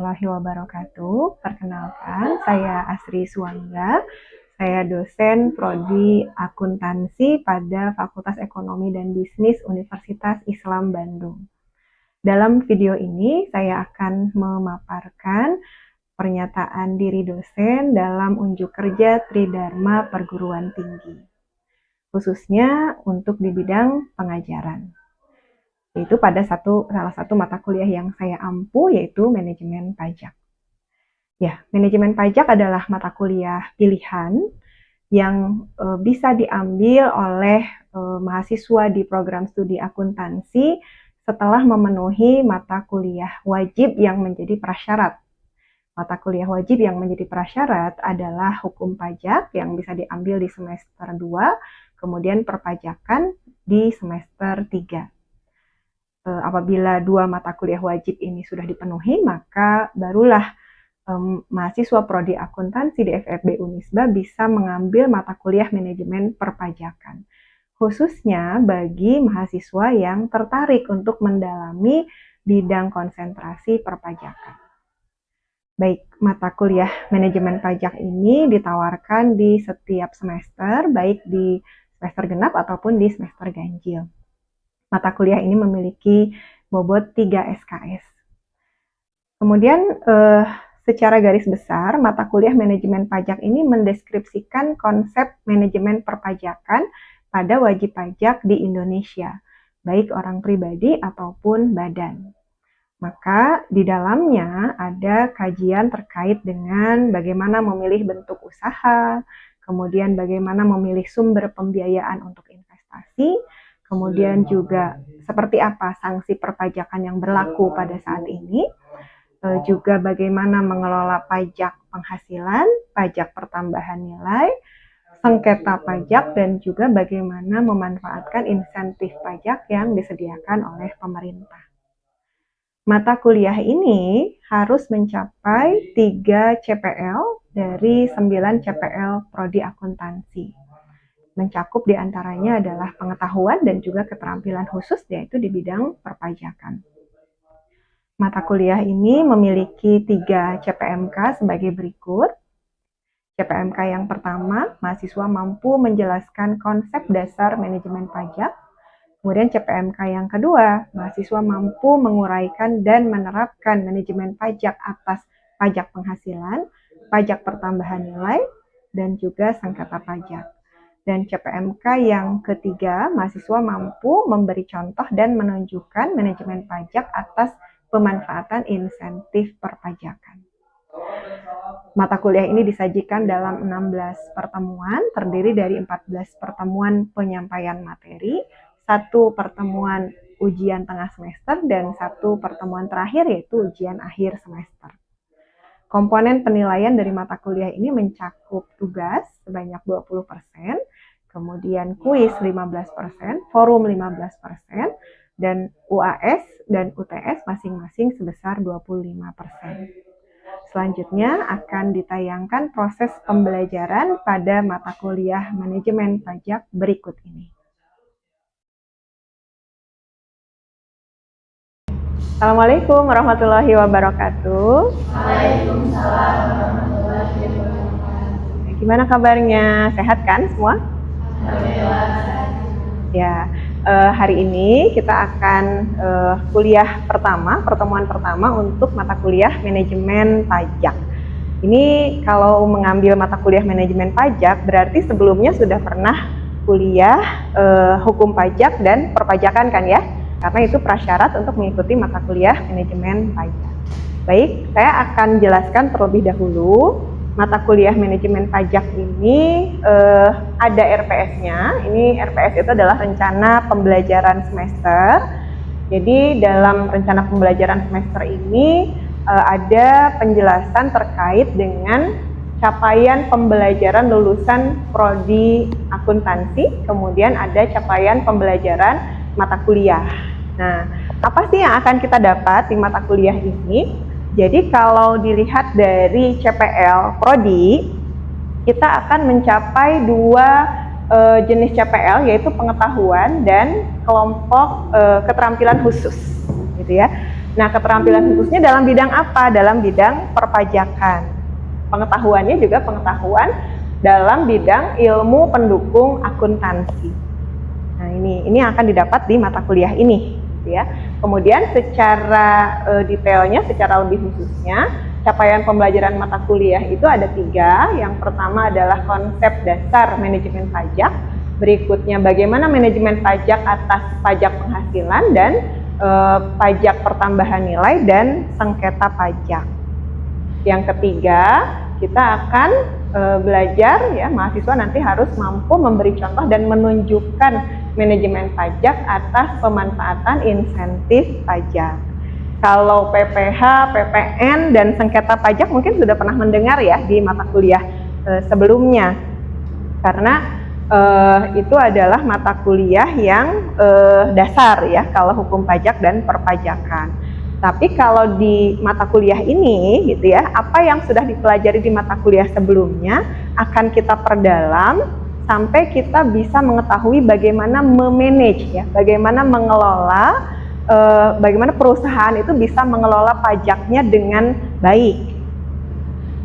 warahmatullahi wabarakatuh. Perkenalkan, saya Asri Suwangga. Saya dosen Prodi Akuntansi pada Fakultas Ekonomi dan Bisnis Universitas Islam Bandung. Dalam video ini, saya akan memaparkan pernyataan diri dosen dalam unjuk kerja Tridharma Perguruan Tinggi, khususnya untuk di bidang pengajaran. Yaitu pada salah satu mata kuliah yang saya ampu, yaitu manajemen pajak. Ya, manajemen pajak adalah mata kuliah pilihan yang bisa diambil oleh mahasiswa di program studi akuntansi setelah memenuhi mata kuliah wajib yang menjadi prasyarat. Mata kuliah wajib yang menjadi prasyarat adalah hukum pajak yang bisa diambil di semester 2, kemudian perpajakan di semester 3. Apabila dua mata kuliah wajib ini sudah dipenuhi, maka barulah mahasiswa Prodi Akuntansi di FEB Unisba bisa mengambil mata kuliah manajemen perpajakan. Khususnya bagi mahasiswa yang tertarik untuk mendalami bidang konsentrasi perpajakan. Baik, mata kuliah manajemen pajak ini ditawarkan di setiap semester, baik di semester genap ataupun di semester ganjil. Mata kuliah ini memiliki bobot 3 SKS. Kemudian secara garis besar, mata kuliah manajemen pajak ini mendeskripsikan konsep manajemen perpajakan pada wajib pajak di Indonesia, baik orang pribadi ataupun badan. Maka di dalamnya ada kajian terkait dengan bagaimana memilih bentuk usaha, kemudian bagaimana memilih sumber pembiayaan untuk investasi, kemudian juga seperti apa sanksi perpajakan yang berlaku pada saat ini, juga bagaimana mengelola pajak penghasilan, pajak pertambahan nilai, sengketa pajak, dan juga bagaimana memanfaatkan insentif pajak yang disediakan oleh pemerintah. Mata kuliah ini harus mencapai 3 CPL dari 9 CPL Prodi Akuntansi. Mencakup diantaranya adalah pengetahuan dan juga keterampilan khusus, yaitu di bidang perpajakan. Mata kuliah ini memiliki 3 CPMK sebagai berikut. CPMK yang pertama, mahasiswa mampu menjelaskan konsep dasar manajemen pajak. Kemudian CPMK yang kedua, mahasiswa mampu menguraikan dan menerapkan manajemen pajak atas pajak penghasilan, pajak pertambahan nilai, dan juga sengketa pajak. Dan CPMK yang ketiga, mahasiswa mampu memberi contoh dan menunjukkan manajemen pajak atas pemanfaatan insentif perpajakan. Mata kuliah ini disajikan dalam 16 pertemuan, terdiri dari 14 pertemuan penyampaian materi, 1 pertemuan ujian tengah semester, dan 1 pertemuan terakhir yaitu ujian akhir semester. Komponen penilaian dari mata kuliah ini mencakup tugas sebanyak 20%, kemudian kuis 15%, forum 15%, dan UAS dan UTS masing-masing sebesar 25%. Selanjutnya akan ditayangkan proses pembelajaran pada mata kuliah manajemen pajak berikut ini. Assalamualaikum warahmatullahi wabarakatuh. Waalaikumsalam warahmatullahi wabarakatuh. Gimana kabarnya? Sehat kan semua? Alhamdulillah. Ya, hari ini kita akan pertemuan pertama untuk mata kuliah manajemen pajak. Ini kalau mengambil mata kuliah manajemen pajak berarti sebelumnya sudah pernah kuliah hukum pajak dan perpajakan kan ya? Karena itu prasyarat untuk mengikuti mata kuliah manajemen pajak. Baik, saya akan jelaskan terlebih dahulu. Mata kuliah manajemen pajak ini ada RPS-nya. Ini RPS itu adalah rencana pembelajaran semester. Jadi dalam rencana pembelajaran semester ini ada penjelasan terkait dengan capaian pembelajaran lulusan Prodi Akuntansi, kemudian ada capaian pembelajaran mata kuliah. Nah, apa sih yang akan kita dapat di mata kuliah ini? Jadi kalau dilihat dari CPL Prodi, kita akan mencapai 2 jenis CPL, yaitu pengetahuan dan kelompok keterampilan khusus, gitu ya. Nah, keterampilan khususnya dalam bidang apa? Dalam bidang perpajakan. Pengetahuannya juga pengetahuan dalam bidang ilmu pendukung akuntansi. Nah, ini yang akan didapat di mata kuliah ini, ya. Kemudian secara detailnya, secara lebih khususnya, capaian pembelajaran mata kuliah itu ada 3. Yang pertama adalah konsep dasar manajemen pajak. Berikutnya bagaimana manajemen pajak atas pajak penghasilan dan pajak pertambahan nilai dan sengketa pajak. Yang ketiga, kita akan belajar, ya, mahasiswa nanti harus mampu memberi contoh dan menunjukkan manajemen pajak atas pemanfaatan insentif pajak. Kalau PPh, PPN, dan sengketa pajak mungkin sudah pernah mendengar ya di mata kuliah sebelumnya, karena itu adalah mata kuliah yang dasar ya kalau hukum pajak dan perpajakan. Tapi kalau di mata kuliah ini gitu ya, apa yang sudah dipelajari di mata kuliah sebelumnya akan kita perdalam sampai kita bisa mengetahui bagaimana memanage ya, bagaimana mengelola, bagaimana perusahaan itu bisa mengelola pajaknya dengan baik.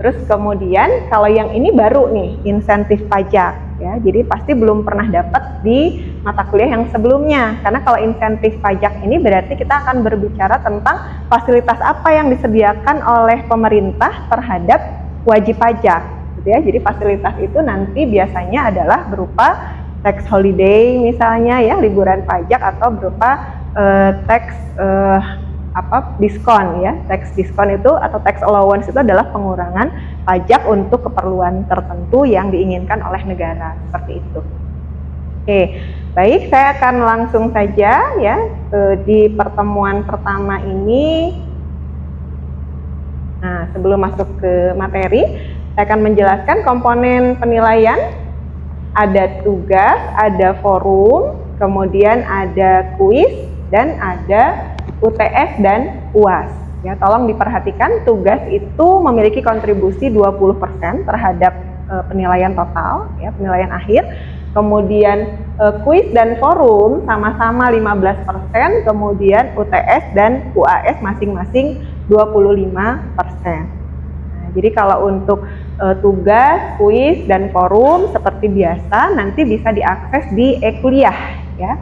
Terus kemudian kalau yang ini baru nih, insentif pajak ya, jadi pasti belum pernah dapat di mata kuliah yang sebelumnya, karena kalau insentif pajak ini berarti kita akan berbicara tentang fasilitas apa yang disediakan oleh pemerintah terhadap wajib pajak gitu ya. Jadi fasilitas itu nanti biasanya adalah berupa tax holiday misalnya ya, liburan pajak, atau berupa tax diskon ya. Tax diskon itu atau tax allowance itu adalah pengurangan pajak untuk keperluan tertentu yang diinginkan oleh negara, seperti itu. Oke, baik, saya akan langsung saja ya di pertemuan pertama ini. Nah, sebelum masuk ke materi, saya akan menjelaskan komponen penilaian. Ada tugas, ada forum, kemudian ada kuis, dan ada UTS dan UAS. Ya, tolong diperhatikan, tugas itu memiliki kontribusi 20% terhadap penilaian total, ya, penilaian akhir. Kemudian kuis dan forum sama-sama 15%, kemudian UTS dan UAS masing-masing 25%. Nah, jadi kalau untuk tugas, kuis, dan forum seperti biasa nanti bisa diakses di e-kuliah ya.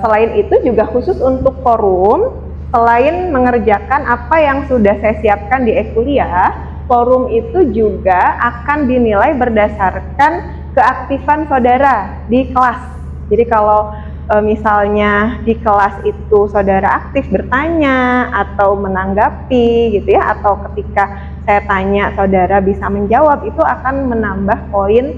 Selain itu juga khusus untuk forum, selain mengerjakan apa yang sudah saya siapkan di e-kuliah, forum itu juga akan dinilai berdasarkan keaktifan saudara di kelas. Jadi kalau misalnya di kelas itu saudara aktif bertanya atau menanggapi gitu ya, atau ketika saya tanya saudara bisa menjawab, itu akan menambah poin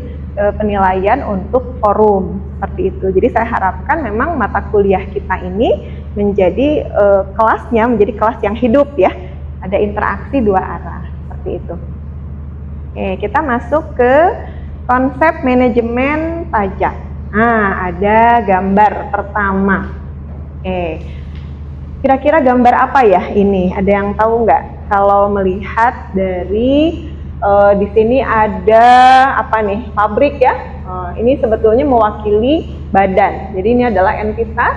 penilaian untuk forum, seperti itu. Jadi saya harapkan memang mata kuliah kita ini menjadi kelasnya menjadi kelas yang hidup ya, ada interaksi dua arah, seperti itu. Oke, kita masuk ke konsep manajemen pajak. Nah, ada gambar pertama. Oke, kira-kira gambar apa ya ini? Ada yang tahu nggak? Kalau melihat dari di sini ada apa nih? Pabrik ya. Ini sebetulnya mewakili badan. Jadi ini adalah entitas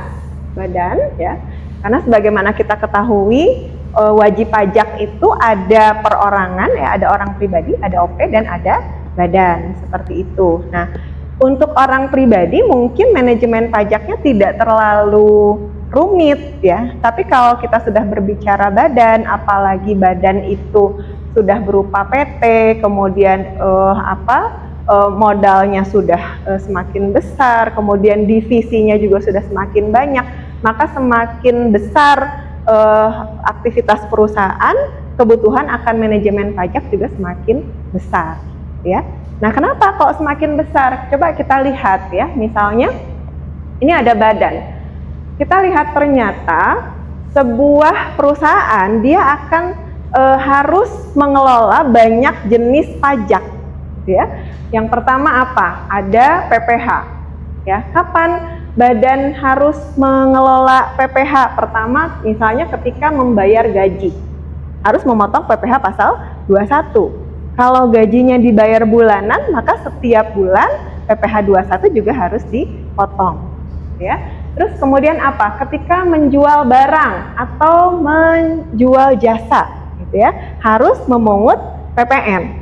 badan ya. Karena sebagaimana kita ketahui, wajib pajak itu ada perorangan ya, ada orang pribadi, ada OP, dan ada badan, seperti itu. Nah, untuk orang pribadi mungkin manajemen pajaknya tidak terlalu rumit ya, tapi kalau kita sudah berbicara badan, apalagi badan itu sudah berupa PT, kemudian modalnya sudah semakin besar, kemudian divisinya juga sudah semakin banyak, maka semakin besar aktivitas perusahaan, kebutuhan akan manajemen pajak juga semakin besar. Ya, nah kenapa kok semakin besar? Coba kita lihat ya, misalnya ini ada badan. Kita lihat ternyata sebuah perusahaan dia akan harus mengelola banyak jenis pajak. Ya, yang pertama apa? Ada PPh. Ya, kapan badan harus mengelola PPh? Pertama, misalnya ketika membayar gaji, harus memotong PPh pasal 21. Kalau gajinya dibayar bulanan, maka setiap bulan PPh 21 juga harus dipotong. Ya. Terus kemudian apa? Ketika menjual barang atau menjual jasa, gitu ya, harus memungut PPN,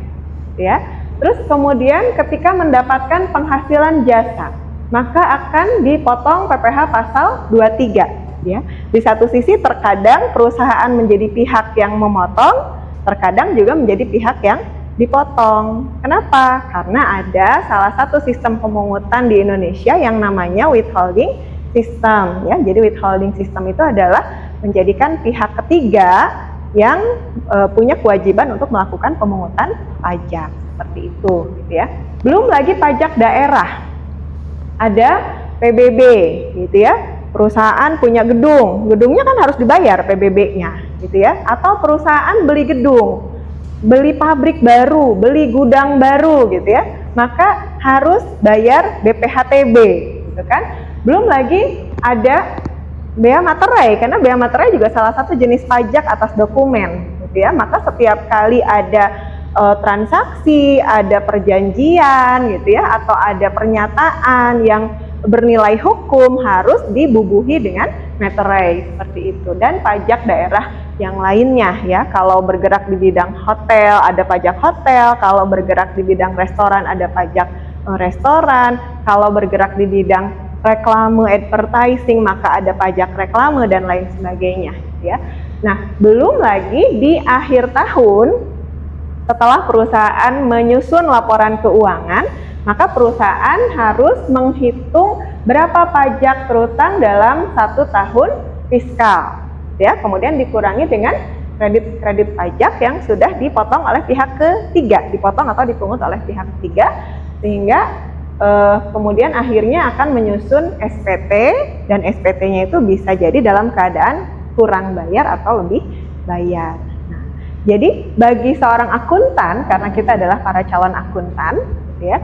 gitu ya. Terus kemudian ketika mendapatkan penghasilan jasa, maka akan dipotong PPh pasal 23, ya. Di satu sisi terkadang perusahaan menjadi pihak yang memotong, terkadang juga menjadi pihak yang dipotong. Kenapa? Karena ada salah satu sistem pemungutan di Indonesia yang namanya withholding system, ya. Jadi withholding system itu adalah menjadikan pihak ketiga yang punya kewajiban untuk melakukan pemungutan pajak, seperti itu, gitu ya. Belum lagi pajak daerah. Ada PBB, gitu ya. Perusahaan punya gedung, gedungnya kan harus dibayar PBB-nya, gitu ya. Atau perusahaan beli gedung, beli pabrik baru, beli gudang baru, gitu ya, maka harus bayar BPHTB, gitu kan. Belum lagi ada bea materai, karena bea materai juga salah satu jenis pajak atas dokumen, gitu ya. Maka setiap kali ada transaksi, ada perjanjian, gitu ya, atau ada pernyataan yang bernilai hukum harus dibubuhi dengan materai, seperti itu. Dan pajak daerah yang lainnya, ya, kalau bergerak di bidang hotel ada pajak hotel, kalau bergerak di bidang restoran ada pajak restoran, kalau bergerak di bidang reklame advertising maka ada pajak reklame dan lain sebagainya, ya. Nah, belum lagi di akhir tahun setelah perusahaan menyusun laporan keuangan, maka perusahaan harus menghitung berapa pajak terutang dalam 1 tahun fiskal, ya. Kemudian dikurangi dengan kredit pajak yang sudah dipotong oleh pihak ketiga, dipotong atau dipungut oleh pihak ketiga, sehingga kemudian akhirnya akan menyusun SPT, dan SPT-nya itu bisa jadi dalam keadaan kurang bayar atau lebih bayar. Nah, jadi bagi seorang akuntan, karena kita adalah para calon akuntan, ya,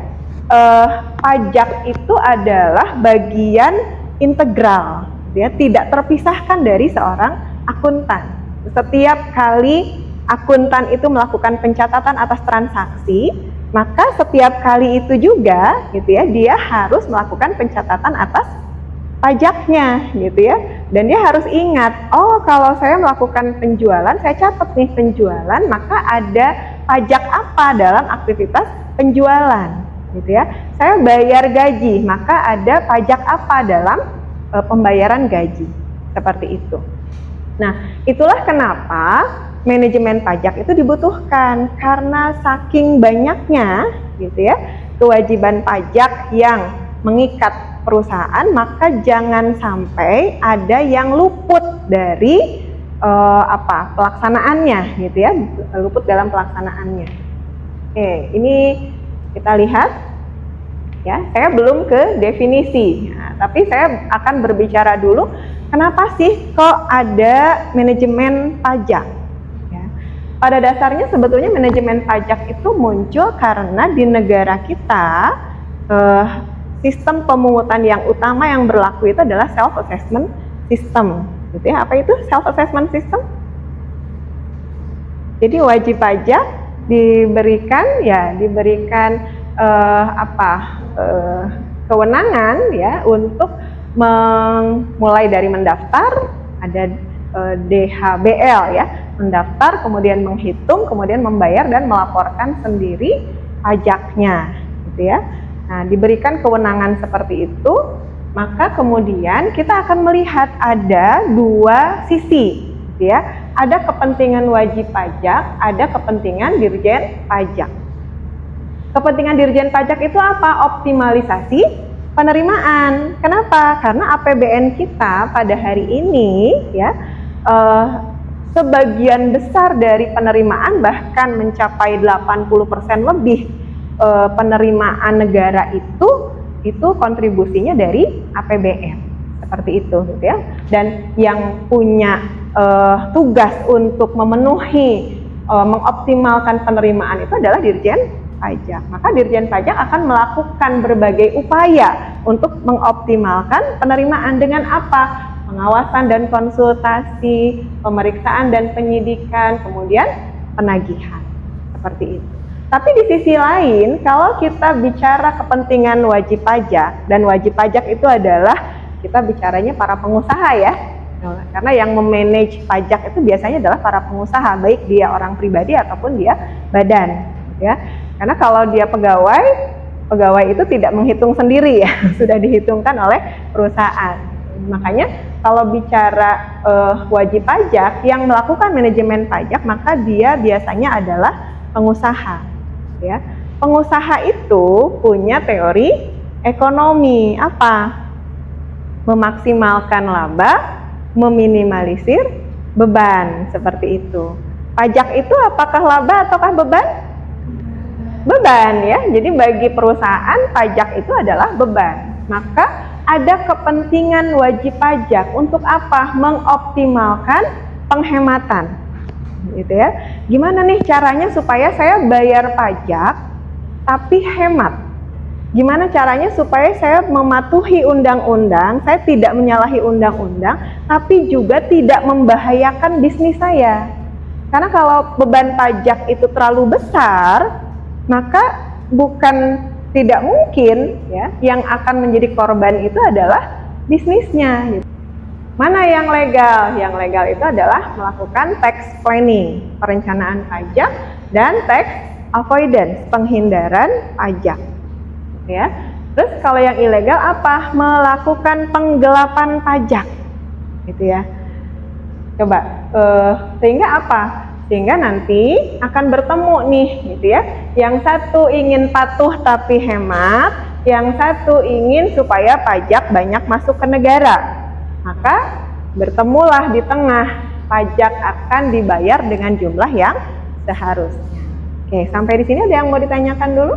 pajak itu adalah bagian integral, ya, tidak terpisahkan dari seorang akuntan. Setiap kali akuntan itu melakukan pencatatan atas transaksi, maka setiap kali itu juga, gitu ya, dia harus melakukan pencatatan atas pajaknya, gitu ya. Dan dia harus ingat, oh kalau saya melakukan penjualan, saya catat nih penjualan, maka ada pajak apa dalam aktivitas penjualan, gitu ya. Saya bayar gaji, maka ada pajak apa dalam pembayaran gaji, seperti itu. Nah, itulah kenapa manajemen pajak itu dibutuhkan, karena saking banyaknya, gitu ya, kewajiban pajak yang mengikat perusahaan, maka jangan sampai ada yang luput dari pelaksanaannya, gitu ya, luput dalam pelaksanaannya. Oke, ini kita lihat, ya. Saya belum ke definisi, nah, tapi saya akan berbicara dulu kenapa sih kok ada manajemen pajak. Pada dasarnya sebetulnya manajemen pajak itu muncul karena di negara kita sistem pemungutan yang utama yang berlaku itu adalah self-assessment system, gitu ya. Apa itu self-assessment system? Jadi wajib pajak diberikan kewenangan, ya, untuk mulai dari mendaftar, ada DHBL, ya, mendaftar, kemudian menghitung, kemudian membayar dan melaporkan sendiri pajaknya, gitu ya. Nah, diberikan kewenangan seperti itu, maka kemudian kita akan melihat ada dua sisi, gitu ya. Ada kepentingan wajib pajak, ada kepentingan dirjen pajak. Kepentingan dirjen pajak itu apa? Optimalisasi penerimaan. Kenapa? Karena APBN kita pada hari ini, ya, sebagian besar dari penerimaan, bahkan mencapai 80% lebih penerimaan negara itu kontribusinya dari APBN, seperti itu, gitu ya. Dan yang punya tugas untuk memenuhi mengoptimalkan penerimaan itu adalah dirjen pajak. Maka dirjen pajak akan melakukan berbagai upaya untuk mengoptimalkan penerimaan dengan apa? Pengawasan dan konsultasi, pemeriksaan dan penyidikan, kemudian penagihan, seperti itu. Tapi di sisi lain, kalau kita bicara kepentingan wajib pajak, dan wajib pajak itu adalah kita bicaranya para pengusaha ya. Karena yang memanage pajak itu biasanya adalah para pengusaha, baik dia orang pribadi ataupun dia badan, ya. Karena kalau dia pegawai itu tidak menghitung sendiri ya, sudah dihitungkan oleh perusahaan. Makanya kalau bicara wajib pajak yang melakukan manajemen pajak, maka dia biasanya adalah pengusaha, ya. Pengusaha itu punya teori ekonomi apa? Memaksimalkan laba, meminimalisir beban, seperti itu. Pajak itu apakah laba ataukah beban? Beban ya. Jadi bagi perusahaan pajak itu adalah beban. Maka ada kepentingan wajib pajak untuk apa? Mengoptimalkan penghematan. Gitu ya. Gimana nih caranya supaya saya bayar pajak tapi hemat? Gimana caranya supaya saya mematuhi undang-undang, saya tidak menyalahi undang-undang, tapi juga tidak membahayakan bisnis saya. Karena kalau beban pajak itu terlalu besar, maka bukan tidak mungkin ya, yang akan menjadi korban itu adalah bisnisnya. Gitu. Mana yang legal? Yang legal itu adalah melakukan tax planning, perencanaan pajak, dan tax avoidance, penghindaran pajak. Ya. Terus kalau yang ilegal apa? Melakukan penggelapan pajak, gitu ya. Coba, sehingga apa? Sehingga nanti akan bertemu nih, gitu ya. Yang satu ingin patuh tapi hemat, yang satu ingin supaya pajak banyak masuk ke negara. Maka bertemulah di tengah, pajak akan dibayar dengan jumlah yang seharusnya. Oke, sampai di sini ada yang mau ditanyakan dulu?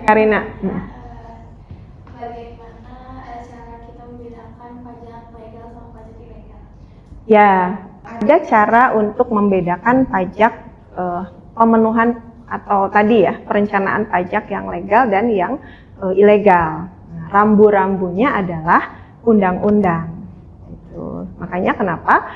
Karina. Bagaimana cara kita membedakan pajak legal sama pajak ilegal? Ya, ada cara untuk membedakan pajak pemenuhan atau tadi ya, perencanaan pajak yang legal dan yang ilegal. Nah, rambu-rambunya adalah undang-undang. Gitu. Makanya kenapa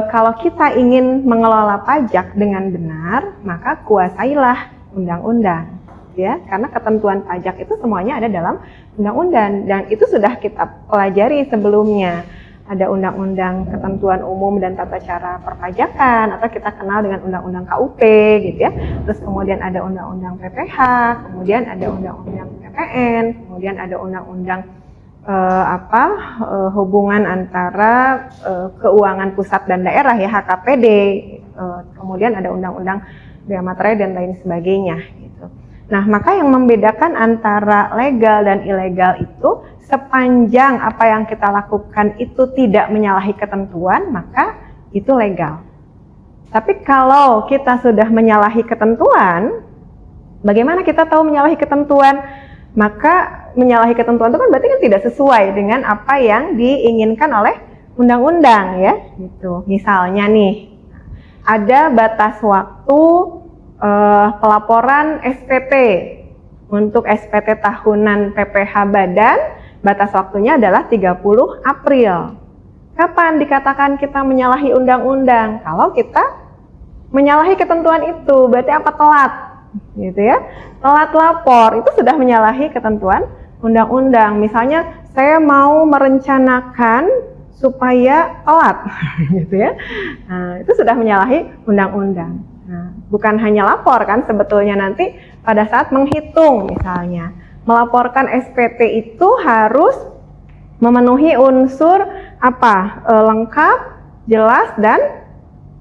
kalau kita ingin mengelola pajak dengan benar, maka kuasailah undang-undang. Ya, karena ketentuan pajak itu semuanya ada dalam undang-undang dan itu sudah kita pelajari sebelumnya. Ada undang-undang ketentuan umum dan tata cara perpajakan atau kita kenal dengan undang-undang KUP gitu ya. Terus kemudian ada undang-undang PPH, kemudian ada undang-undang PPN, kemudian ada undang-undang hubungan antara keuangan pusat dan daerah ya, HKPD. Kemudian ada undang-undang bea materai dan lain sebagainya gitu. Nah, maka yang membedakan antara legal dan ilegal itu sepanjang apa yang kita lakukan itu tidak menyalahi ketentuan, maka itu legal. Tapi kalau kita sudah menyalahi ketentuan, bagaimana kita tahu menyalahi ketentuan? Maka menyalahi ketentuan itu kan berarti kan tidak sesuai dengan apa yang diinginkan oleh undang-undang ya, gitu. Misalnya nih, ada batas waktu pelaporan SPT. Untuk SPT tahunan PPH badan, batas waktunya adalah 30 April. Kapan dikatakan kita menyalahi undang-undang? Kalau kita menyalahi ketentuan itu, berarti apa? Telat, gitu ya. Telat lapor, itu sudah menyalahi ketentuan undang-undang. Misalnya, saya mau merencanakan supaya telat, gitu ya. Nah, itu sudah menyalahi undang-undang. Nah, bukan hanya lapor kan, sebetulnya nanti pada saat menghitung misalnya, melaporkan SPT itu harus memenuhi unsur apa? Lengkap, jelas, dan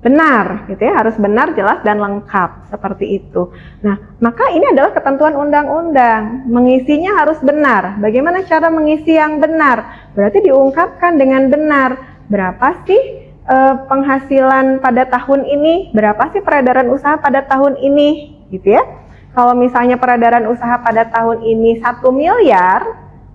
benar, gitu ya, harus benar, jelas, dan lengkap, seperti itu. Nah, maka ini adalah ketentuan undang-undang, mengisinya harus benar. Bagaimana cara mengisi yang benar? Berarti diungkapkan dengan benar, berapa sih penghasilan pada tahun ini, berapa sih peredaran usaha pada tahun ini, gitu ya. Kalau misalnya peredaran usaha pada tahun ini 1 miliar,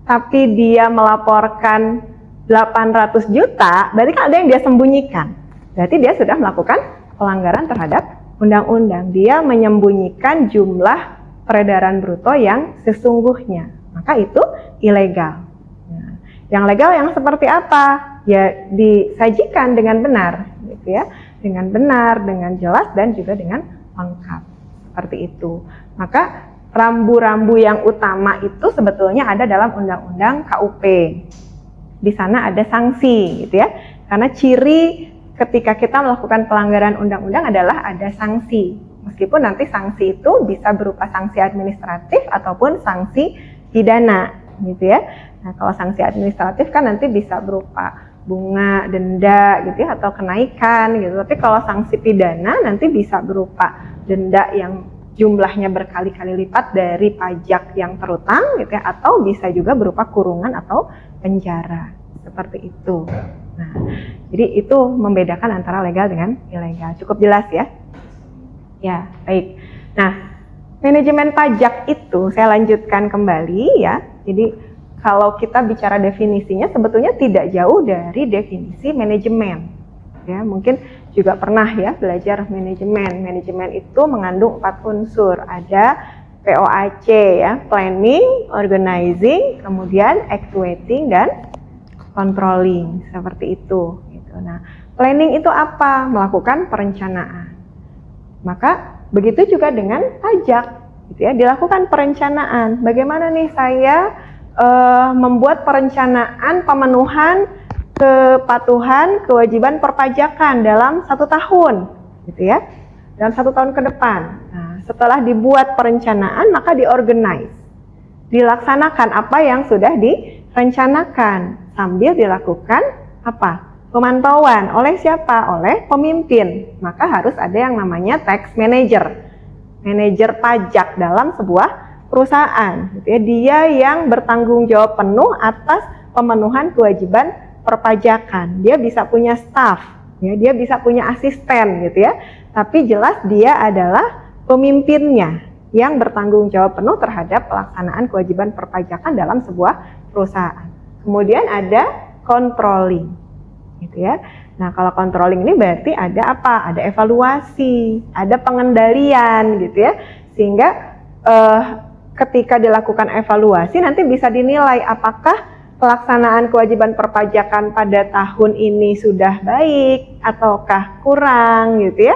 tapi dia melaporkan 800 juta, berarti kan ada yang dia sembunyikan. Berarti dia sudah melakukan pelanggaran terhadap undang-undang. Dia menyembunyikan jumlah peredaran bruto yang sesungguhnya. Maka itu ilegal. Nah, yang legal yang seperti apa? Ya disajikan dengan benar, gitu ya, dengan benar, dengan jelas, dan juga dengan lengkap, seperti itu. Maka rambu-rambu yang utama itu sebetulnya ada dalam Undang-Undang KUP. Di sana ada sanksi gitu ya. Karena ciri ketika kita melakukan pelanggaran undang-undang adalah ada sanksi. Meskipun nanti sanksi itu bisa berupa sanksi administratif ataupun sanksi pidana gitu ya. Nah, kalau sanksi administratif kan nanti bisa berupa bunga, denda gitu ya, atau kenaikan gitu. Tapi kalau sanksi pidana nanti bisa berupa denda yang jumlahnya berkali-kali lipat dari pajak yang terutang gitu ya, atau bisa juga berupa kurungan atau penjara, seperti itu. Nah, jadi itu membedakan antara legal dengan ilegal. Cukup jelas ya? Ya, baik. Nah, manajemen pajak itu saya lanjutkan kembali ya. Jadi kalau kita bicara definisinya sebetulnya tidak jauh dari definisi manajemen. Ya, mungkin juga pernah ya belajar manajemen. Manajemen itu mengandung 4 unsur. Ada POAC ya, planning, organizing, kemudian actuating dan controlling, seperti itu gitu. Nah, planning itu apa? Melakukan perencanaan. Maka begitu juga dengan pajak gitu ya, dilakukan perencanaan. Bagaimana nih saya membuat perencanaan pemenuhan kepatuhan kewajiban perpajakan dalam 1 tahun gitu ya, dalam 1 tahun ke depan. Nah, setelah dibuat perencanaan maka diorganize, dilaksanakan apa yang sudah direncanakan sambil dilakukan apa? Pemantauan oleh siapa? Oleh pemimpin. Maka harus ada yang namanya tax manager, manajer pajak dalam sebuah perusahaan gitu ya. Dia yang bertanggung jawab penuh atas pemenuhan kewajiban perpajakan. Dia bisa punya staff ya, dia bisa punya asisten gitu ya, tapi jelas dia adalah pemimpinnya yang bertanggung jawab penuh terhadap pelaksanaan kewajiban perpajakan dalam sebuah perusahaan. Kemudian ada controlling gitu ya. Nah, kalau controlling ini berarti ada apa? Ada evaluasi, ada pengendalian gitu ya, sehingga ketika dilakukan evaluasi nanti bisa dinilai apakah pelaksanaan kewajiban perpajakan pada tahun ini sudah baik ataukah kurang gitu ya.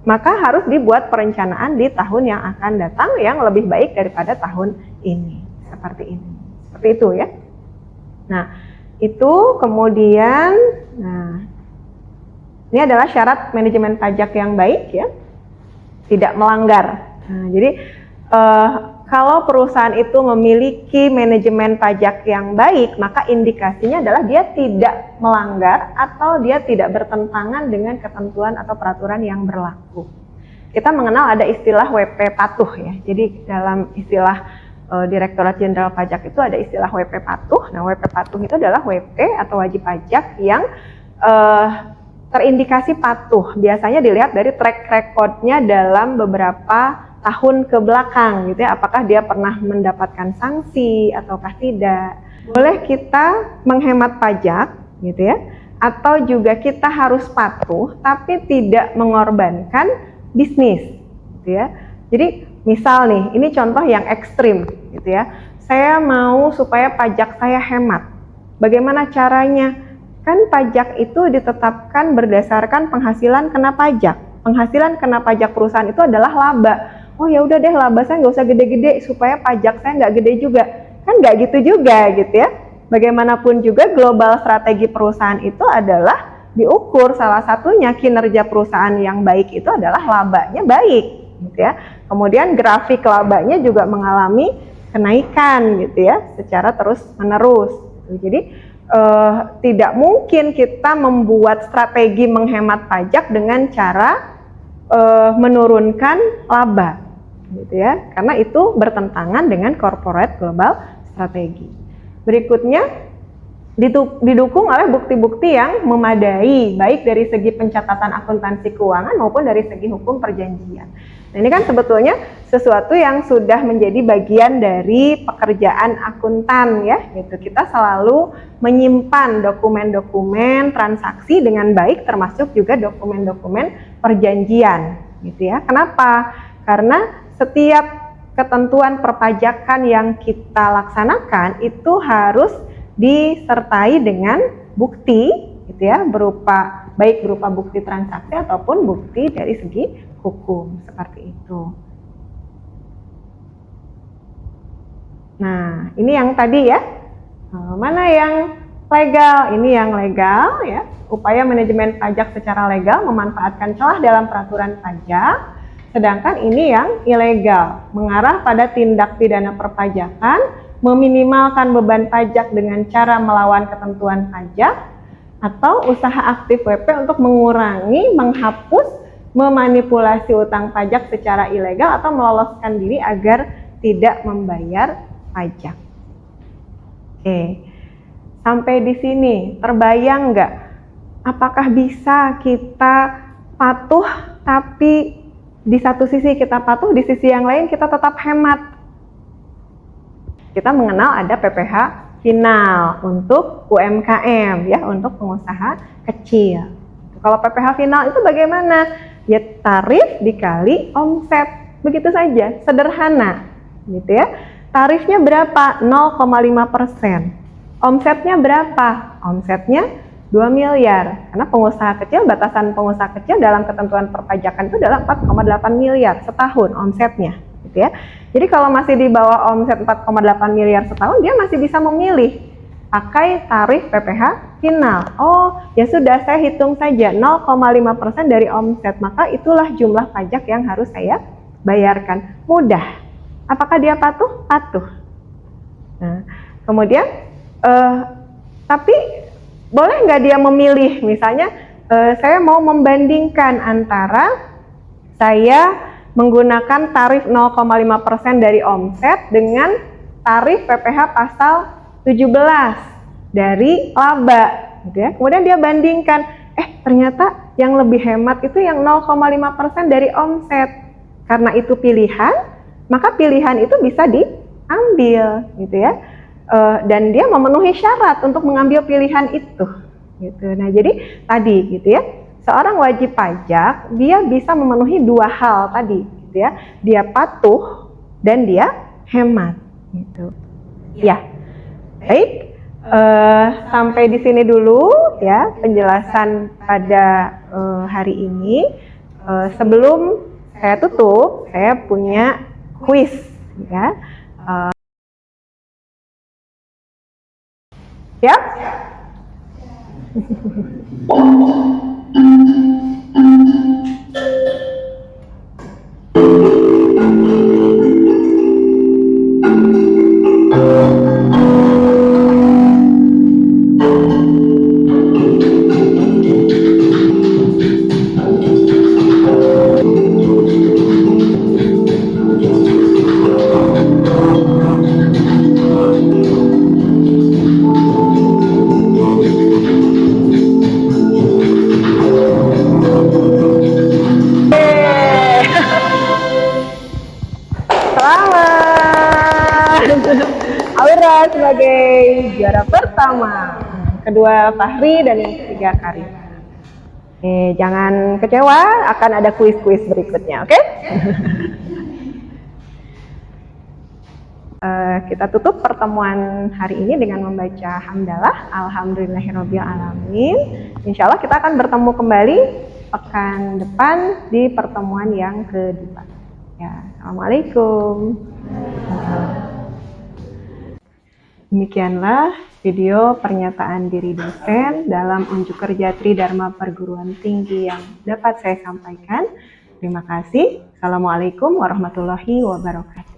Maka harus dibuat perencanaan di tahun yang akan datang yang lebih baik daripada tahun ini, seperti ini, seperti itu ya. Nah, itu kemudian, nah ini adalah syarat manajemen pajak yang baik ya, tidak melanggar. Nah, jadi kalau perusahaan itu memiliki manajemen pajak yang baik, maka indikasinya adalah dia tidak melanggar atau dia tidak bertentangan dengan ketentuan atau peraturan yang berlaku. Kita mengenal ada istilah WP patuh ya. Jadi dalam istilah Direktorat Jenderal Pajak itu ada istilah WP patuh. Nah, WP patuh itu adalah WP atau wajib pajak yang terindikasi patuh. Biasanya dilihat dari track record-nya dalam beberapa tahun ke belakang gitu ya, apakah dia pernah mendapatkan sanksi ataukah tidak. Boleh kita menghemat pajak gitu ya, atau juga kita harus patuh tapi tidak mengorbankan bisnis gitu ya. Jadi misal nih, ini contoh yang ekstrim gitu ya, saya mau supaya pajak saya hemat. Bagaimana caranya? Kan pajak itu ditetapkan berdasarkan penghasilan kena pajak. Penghasilan kena pajak perusahaan itu adalah laba. Oh ya udah deh, laba saya nggak usah gede-gede supaya pajak saya nggak gede juga. Kan nggak gitu juga gitu ya. Bagaimanapun juga global strategi perusahaan itu adalah diukur, salah satunya kinerja perusahaan yang baik itu adalah labanya baik gitu ya. Kemudian grafik labanya juga mengalami kenaikan gitu ya secara terus menerus. Jadi tidak mungkin kita membuat strategi menghemat pajak dengan cara menurunkan laba gitu ya, karena itu bertentangan dengan corporate global strategi. Berikutnya didukung oleh bukti-bukti yang memadai, baik dari segi pencatatan akuntansi keuangan maupun dari segi hukum perjanjian. Nah, ini kan sebetulnya sesuatu yang sudah menjadi bagian dari pekerjaan akuntan ya, gitu. Kita selalu menyimpan dokumen-dokumen transaksi dengan baik, termasuk juga dokumen-dokumen perjanjian, gitu ya. Kenapa? Karena setiap ketentuan perpajakan yang kita laksanakan itu harus disertai dengan bukti gitu ya, baik berupa bukti transaksi ataupun bukti dari segi hukum, seperti itu. Nah, ini yang tadi ya. Mana yang legal? Ini yang legal ya. Upaya manajemen pajak secara legal memanfaatkan celah dalam peraturan pajak. Sedangkan ini yang ilegal, mengarah pada tindak pidana perpajakan, meminimalkan beban pajak dengan cara melawan ketentuan pajak, atau usaha aktif WP untuk mengurangi, menghapus, memanipulasi utang pajak secara ilegal atau meloloskan diri agar tidak membayar pajak. Oke, sampai di sini terbayang nggak? Apakah bisa kita patuh tapi di satu sisi kita patuh, di sisi yang lain kita tetap hemat? Kita mengenal ada PPh final untuk UMKM ya, untuk pengusaha kecil. Kalau PPh final itu bagaimana? Ya tarif dikali omset, begitu saja, sederhana gitu ya. Tarifnya berapa? 0,5%. Omsetnya berapa? Omsetnya 2 miliar. Karena pengusaha kecil, batasan pengusaha kecil dalam ketentuan perpajakan itu adalah 4,8 miliar setahun omsetnya, gitu ya. Jadi kalau masih di bawah omset 4,8 miliar setahun, dia masih bisa memilih pakai tarif PPh final. Oh, ya sudah, saya hitung saja 0,5% dari omset, maka itulah jumlah pajak yang harus saya bayarkan. Mudah. Apakah dia patuh? Patuh. Nah, kemudian tapi boleh nggak dia memilih? Misalnya saya mau membandingkan antara saya menggunakan tarif 0,5% dari omset dengan tarif PPh pasal 17 dari laba, gitu ya. Kemudian dia bandingkan, ternyata yang lebih hemat itu yang 0,5% dari omset. Karena itu pilihan, maka pilihan itu bisa diambil, gitu ya. Dan dia memenuhi syarat untuk mengambil pilihan itu, gitu. Nah, jadi tadi, gitu ya, seorang wajib pajak dia bisa memenuhi dua hal tadi, gitu ya. Dia patuh dan dia hemat, gitu. Ya, baik. Sampai di sini dulu ya penjelasan pada hari ini. Sebelum saya tutup, saya punya kuis, ya. Siap? Aura sebagai juara pertama, kedua Fahri, dan yang ketiga Karim. Jangan kecewa, akan ada kuis-kuis berikutnya, oke? Kita tutup pertemuan hari ini dengan membaca hamdalah, alhamdulillahirabbil alamin. Insya Allah kita akan bertemu kembali pekan depan di pertemuan yang kedua. Ya, assalamualaikum. Demikianlah video pernyataan diri dosen dalam unjuk kerja Tridharma Perguruan Tinggi yang dapat saya sampaikan. Terima kasih. Assalamualaikum warahmatullahi wabarakatuh.